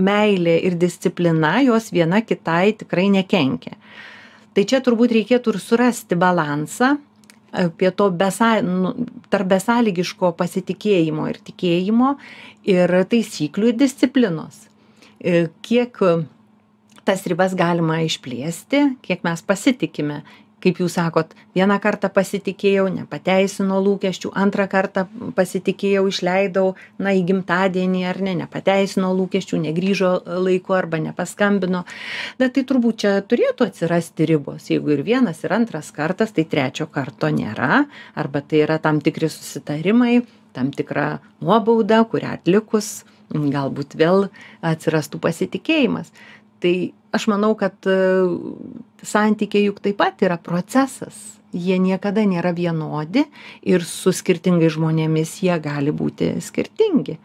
meilė ir disciplina, jos viena kitai tikrai nekenkia. Tai čia turbūt reikėtų ir surasti balansą apie to tarp besąlygiško pasitikėjimo ir tikėjimo ir taisyklių ir disciplinos. Kiek tas ribas galima išplėsti, kiek mes pasitikime. Kaip jūs sakot, vieną kartą pasitikėjau, nepateisino lūkesčių, antrą kartą pasitikėjau, išleidau, į gimtadienį ar ne, nepateisino lūkesčių, negrįžo laiku arba nepaskambino. Bet tai turbūt čia turėtų atsirasti ribos. Jeigu ir vienas, ir antras kartas, tai trečio karto nėra, arba tai yra tam tikri susitarimai, tam tikra nuobauda, kurią atlikus galbūt vėl atsirastų pasitikėjimas. Tai aš manau, kad santykiai juk taip pat yra procesas. Jie niekada nėra vienodi ir su skirtingais žmonėmis jie gali būti skirtingi.